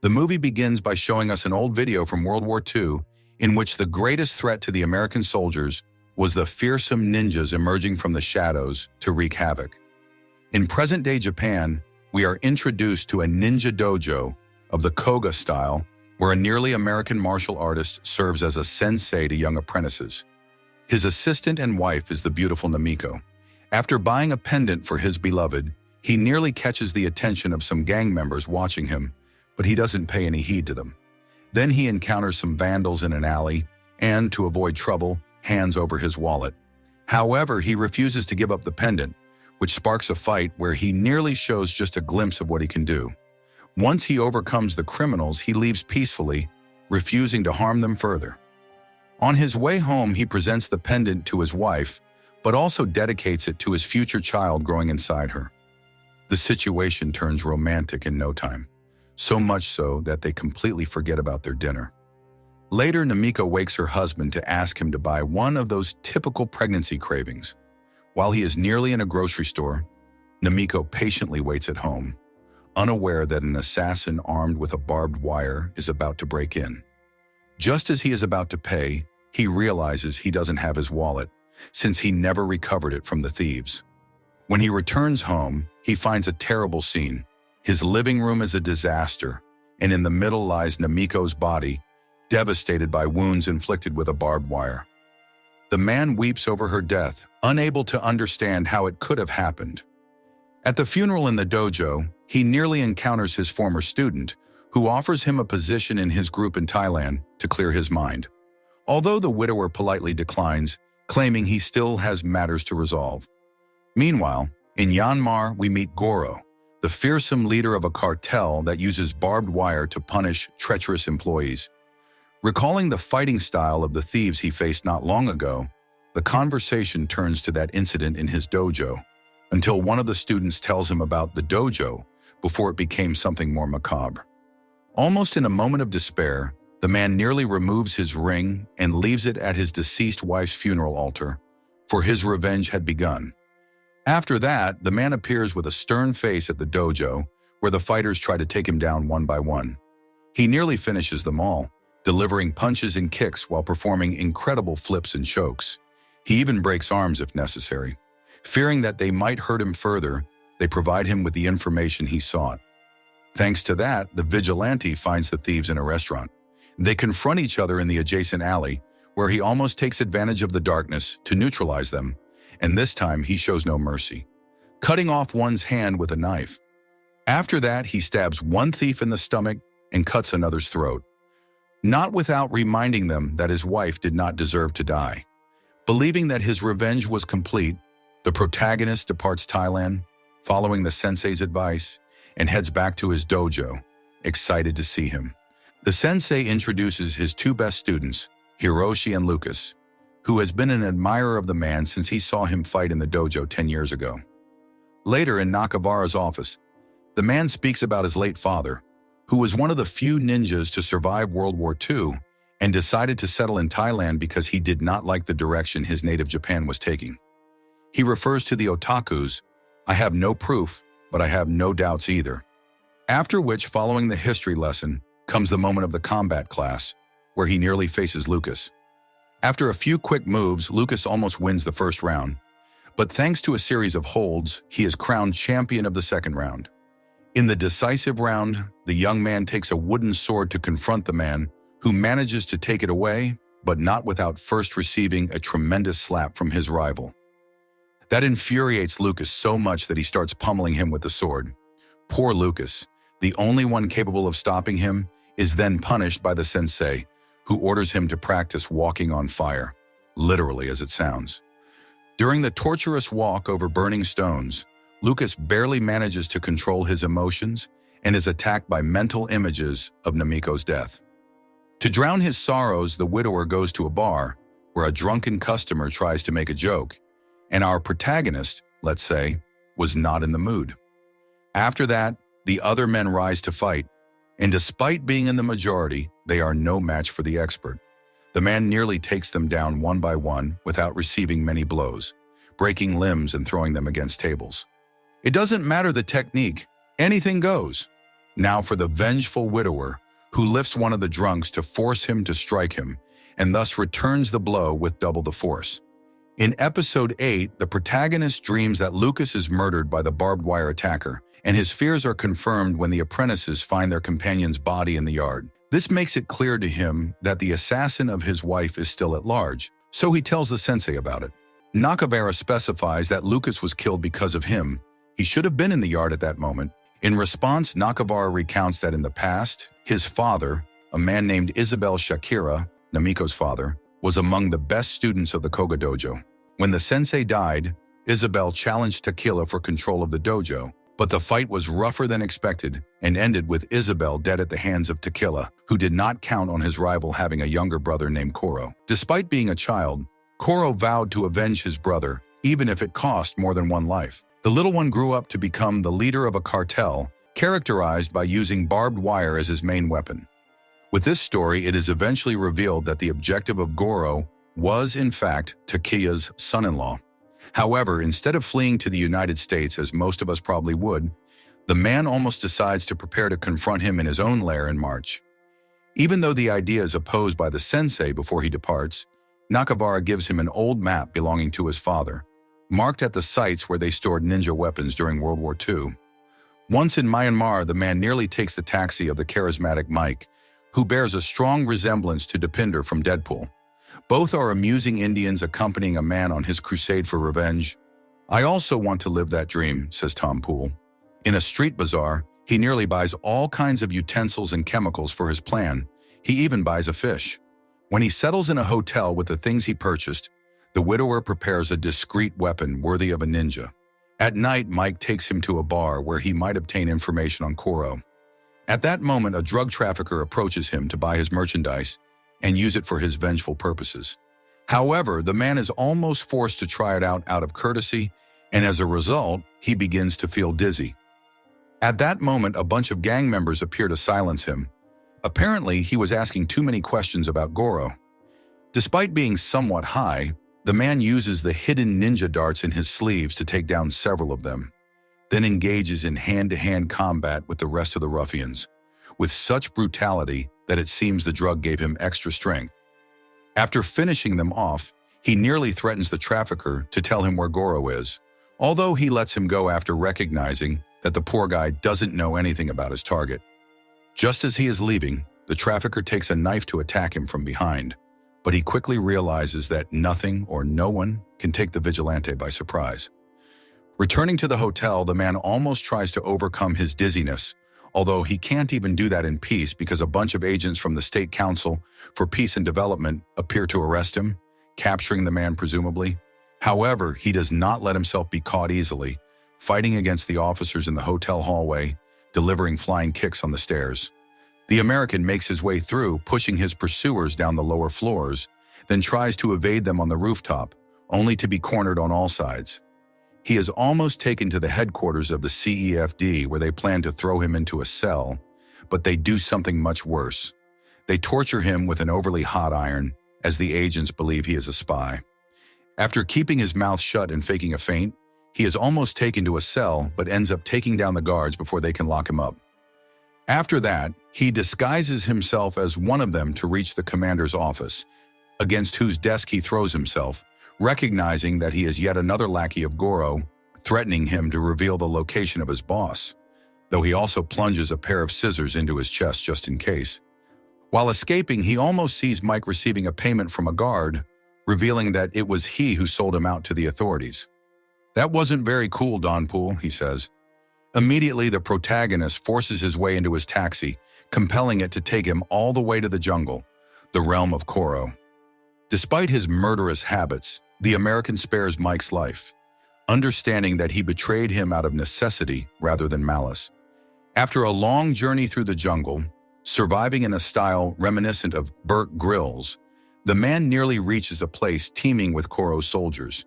The movie begins by showing us an old video from World War II in which the greatest threat to the American soldiers was the fearsome ninjas emerging from the shadows to wreak havoc. In present-day Japan, we are introduced to a ninja dojo of the Koga style, where a nearly American martial artist serves as a sensei to young apprentices. His assistant and wife is the beautiful Namiko. After buying a pendant for his beloved, he nearly catches the attention of some gang members watching him, but he doesn't pay any heed to them. Then he encounters some vandals in an alley and, to avoid trouble, hands over his wallet. However, he refuses to give up the pendant, which sparks a fight where he nearly shows just a glimpse of what he can do. Once he overcomes the criminals, he leaves peacefully, refusing to harm them further. On his way home, he presents the pendant to his wife, but also dedicates it to his future child growing inside her. The situation turns romantic in no time, so much so that they completely forget about their dinner. Later, Namiko wakes her husband to ask him to buy one of those typical pregnancy cravings. While he is nearly in a grocery store, Namiko patiently waits at home, unaware that an assassin armed with a barbed wire is about to break in. Just as he is about to pay, he realizes he doesn't have his wallet, since he never recovered it from the thieves. When he returns home, he finds a terrible scene. His living room is a disaster, and in the middle lies Namiko's body, devastated by wounds inflicted with a barbed wire. The man weeps over her death, unable to understand how it could have happened. At the funeral in the dojo, he nearly encounters his former student, who offers him a position in his group in Thailand to clear his mind. Although the widower politely declines, claiming he still has matters to resolve. Meanwhile, in Myanmar, we meet Goro, the fearsome leader of a cartel that uses barbed wire to punish treacherous employees. Recalling the fighting style of the thieves he faced not long ago, the conversation turns to that incident in his dojo, until one of the students tells him about the dojo before it became something more macabre. Almost in a moment of despair, the man nearly removes his ring and leaves it at his deceased wife's funeral altar, for his revenge had begun. After that, the man appears with a stern face at the dojo, where the fighters try to take him down one by one. He nearly finishes them all, delivering punches and kicks while performing incredible flips and chokes. He even breaks arms if necessary. Fearing that they might hurt him further, they provide him with the information he sought. Thanks to that, the vigilante finds the thieves in a restaurant. They confront each other in the adjacent alley, where he almost takes advantage of the darkness to neutralize them, and this time he shows no mercy, cutting off one's hand with a knife. After that, he stabs one thief in the stomach and cuts another's throat, not without reminding them that his wife did not deserve to die. Believing that his revenge was complete, the protagonist departs Thailand, following the sensei's advice, and heads back to his dojo, excited to see him. The sensei introduces his two best students, Hiroshi and Lucas, who has been an admirer of the man since he saw him fight in the dojo 10 years ago. Later, in Nakavara's office, the man speaks about his late father, who was one of the few ninjas to survive World War II and decided to settle in Thailand because he did not like the direction his native Japan was taking. He refers to the otakus, "I have no proof, but I have no doubts either." After which, following the history lesson, comes the moment of the combat class, where he nearly faces Lucas. After a few quick moves, Lucas almost wins the first round, but thanks to a series of holds, he is crowned champion of the second round. In the decisive round, the young man takes a wooden sword to confront the man, who manages to take it away, but not without first receiving a tremendous slap from his rival. That infuriates Lucas so much that he starts pummeling him with the sword. Poor Lucas, the only one capable of stopping him, is then punished by the sensei, who orders him to practice walking on fire, literally as it sounds. During the torturous walk over burning stones, Lucas barely manages to control his emotions and is attacked by mental images of Namiko's death. To drown his sorrows, the widower goes to a bar where a drunken customer tries to make a joke, and our protagonist, let's say, was not in the mood. After that, the other men rise to fight, and despite being in the majority, they are no match for the expert. The man nearly takes them down one by one without receiving many blows, breaking limbs and throwing them against tables. It doesn't matter the technique, anything goes. Now for the vengeful widower, who lifts one of the drunks to force him to strike him, and thus returns the blow with double the force. In episode 8, the protagonist dreams that Lucas is murdered by the barbed wire attacker, and his fears are confirmed when the apprentices find their companion's body in the yard. This makes it clear to him that the assassin of his wife is still at large, so he tells the sensei about it. Nakavara specifies that Lucas was killed because of him. He should have been in the yard at that moment. In response, Nakavara recounts that in the past, his father, a man named Isabel Shakira, Namiko's father, was among the best students of the Koga dojo. When the sensei died, Isabel challenged Tequila for control of the dojo, but the fight was rougher than expected and ended with Isabel dead at the hands of Tequila, who did not count on his rival having a younger brother named Koro. Despite being a child, Koro vowed to avenge his brother, even if it cost more than one life. The little one grew up to become the leader of a cartel, characterized by using barbed wire as his main weapon. With this story, it is eventually revealed that the objective of Goro was, in fact, Tequila's son-in-law. However, instead of fleeing to the United States, as most of us probably would, the man almost decides to prepare to confront him in his own lair in March. Even though the idea is opposed by the sensei before he departs, Nakavara gives him an old map belonging to his father, marked at the sites where they stored ninja weapons during World War II. Once in Myanmar, the man nearly takes the taxi of the charismatic Mike, who bears a strong resemblance to Deepinder from Deadpool. Both are amusing Indians accompanying a man on his crusade for revenge. "I also want to live that dream," says Tom Poole. In a street bazaar, he nearly buys all kinds of utensils and chemicals for his plan. He even buys a fish. When he settles in a hotel with the things he purchased, the widower prepares a discreet weapon worthy of a ninja. At night, Mike takes him to a bar where he might obtain information on Koro. At that moment, a drug trafficker approaches him to buy his merchandise and use it for his vengeful purposes. However, the man is almost forced to try it out of courtesy, and as a result, he begins to feel dizzy. At that moment, a bunch of gang members appear to silence him. Apparently, he was asking too many questions about Goro. Despite being somewhat high, the man uses the hidden ninja darts in his sleeves to take down several of them, then engages in hand-to-hand combat with the rest of the ruffians, with such brutality that it seems the drug gave him extra strength. After finishing them off, he nearly threatens the trafficker to tell him where Goro is, although he lets him go after recognizing that the poor guy doesn't know anything about his target. Just as he is leaving, the trafficker takes a knife to attack him from behind, but he quickly realizes that nothing or no one can take the vigilante by surprise. Returning to the hotel, the man almost tries to overcome his dizziness, although he can't even do that in peace because a bunch of agents from the State Council for Peace and Development appear to arrest him, capturing the man presumably. However, he does not let himself be caught easily, fighting against the officers in the hotel hallway, delivering flying kicks on the stairs. The American makes his way through, pushing his pursuers down the lower floors, then tries to evade them on the rooftop, only to be cornered on all sides. He is almost taken to the headquarters of the CEFD, where they plan to throw him into a cell, but they do something much worse. They torture him with an overly hot iron, as the agents believe he is a spy. After keeping his mouth shut and faking a faint, he is almost taken to a cell, but ends up taking down the guards before they can lock him up. After that, he disguises himself as one of them to reach the commander's office, against whose desk he throws himself, recognizing that he is yet another lackey of Goro, threatening him to reveal the location of his boss, though he also plunges a pair of scissors into his chest just in case. While escaping, he almost sees Mike receiving a payment from a guard, revealing that it was he who sold him out to the authorities. "That wasn't very cool, Don Poole," he says. Immediately, the protagonist forces his way into his taxi, compelling it to take him all the way to the jungle, the realm of Koro. Despite his murderous habits, the American spares Mike's life, understanding that he betrayed him out of necessity rather than malice. After a long journey through the jungle, surviving in a style reminiscent of Burt Grill's, the man nearly reaches a place teeming with Koro's soldiers.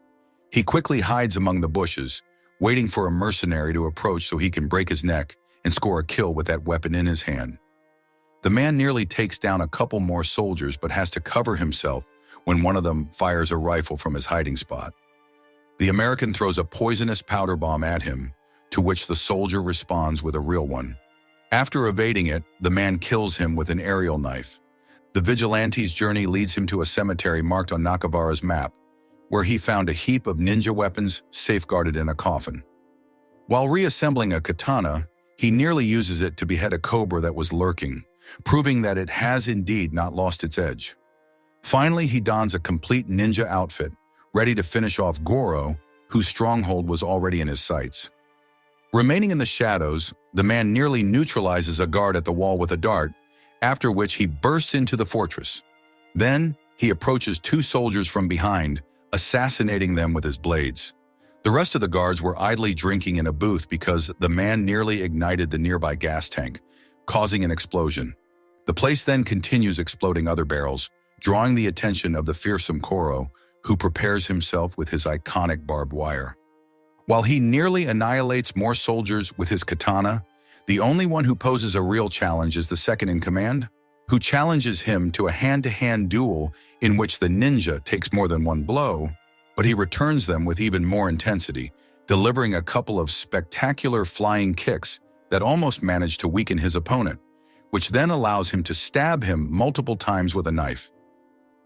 He quickly hides among the bushes, waiting for a mercenary to approach so he can break his neck and score a kill with that weapon in his hand. The man nearly takes down a couple more soldiers but has to cover himself when one of them fires a rifle from his hiding spot. The American throws a poisonous powder bomb at him, to which the soldier responds with a real one. After evading it, the man kills him with an aerial knife. The vigilante's journey leads him to a cemetery marked on Nakavara's map, where he found a heap of ninja weapons safeguarded in a coffin. While reassembling a katana, he nearly uses it to behead a cobra that was lurking, proving that it has indeed not lost its edge. Finally, he dons a complete ninja outfit, ready to finish off Goro, whose stronghold was already in his sights. Remaining in the shadows, the man nearly neutralizes a guard at the wall with a dart, after which he bursts into the fortress. Then, he approaches two soldiers from behind, assassinating them with his blades. The rest of the guards were idly drinking in a booth because the man nearly ignited the nearby gas tank, causing an explosion. The place then continues exploding other barrels, drawing the attention of the fearsome Koro, who prepares himself with his iconic barbed wire. While he nearly annihilates more soldiers with his katana, the only one who poses a real challenge is the second in command, who challenges him to a hand-to-hand duel in which the ninja takes more than one blow, but he returns them with even more intensity, delivering a couple of spectacular flying kicks that almost manage to weaken his opponent, which then allows him to stab him multiple times with a knife.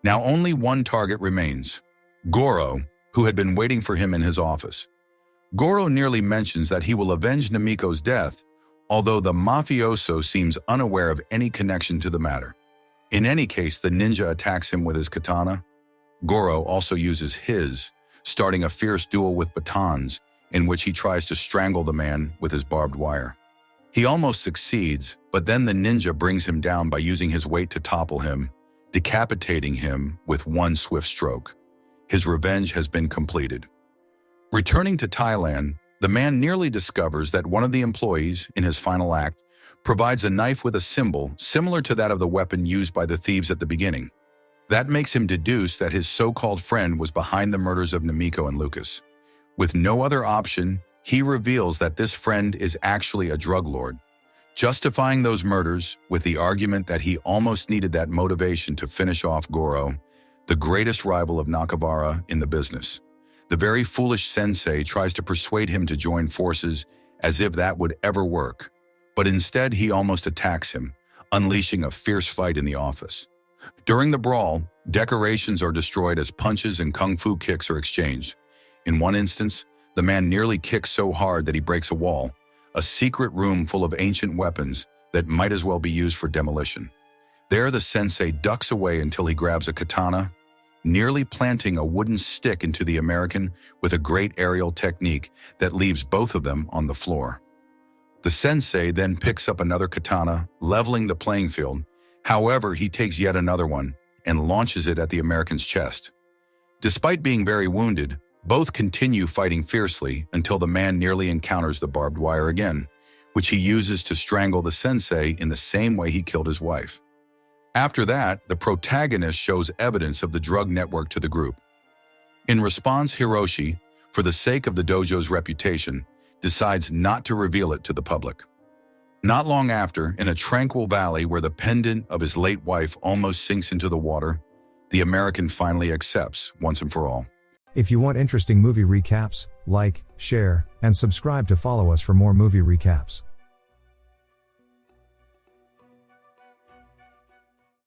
Now only one target remains, Goro, who had been waiting for him in his office. Goro nearly mentions that he will avenge Namiko's death, although the mafioso seems unaware of any connection to the matter. In any case, the ninja attacks him with his katana. Goro also uses his, starting a fierce duel with batons, in which he tries to strangle the man with his barbed wire. He almost succeeds, but then the ninja brings him down by using his weight to topple him, decapitating him with one swift stroke. His revenge has been completed. Returning to Thailand, the man nearly discovers that one of the employees, in his final act, provides a knife with a symbol similar to that of the weapon used by the thieves at the beginning. That makes him deduce that his so-called friend was behind the murders of Namiko and Lucas. With no other option, he reveals that this friend is actually a drug lord, justifying those murders with the argument that he almost needed that motivation to finish off Goro, the greatest rival of Nakavara in the business. The very foolish sensei tries to persuade him to join forces as if that would ever work, but instead he almost attacks him, unleashing a fierce fight in the office. During the brawl, decorations are destroyed as punches and kung fu kicks are exchanged. In one instance, the man nearly kicks so hard that he breaks a wall, a secret room full of ancient weapons that might as well be used for demolition. There, the sensei ducks away until he grabs a katana, nearly planting a wooden stick into the American with a great aerial technique that leaves both of them on the floor. The sensei then picks up another katana, leveling the playing field. However, he takes yet another one and launches it at the American's chest. Despite being very wounded, both continue fighting fiercely until the man nearly encounters the barbed wire again, which he uses to strangle the sensei in the same way he killed his wife. After that, the protagonist shows evidence of the drug network to the group. In response, Hiroshi, for the sake of the dojo's reputation, decides not to reveal it to the public. Not long after, in a tranquil valley where the pendant of his late wife almost sinks into the water, the American finally accepts once and for all. If you want interesting movie recaps, like, share, and subscribe to follow us for more movie recaps.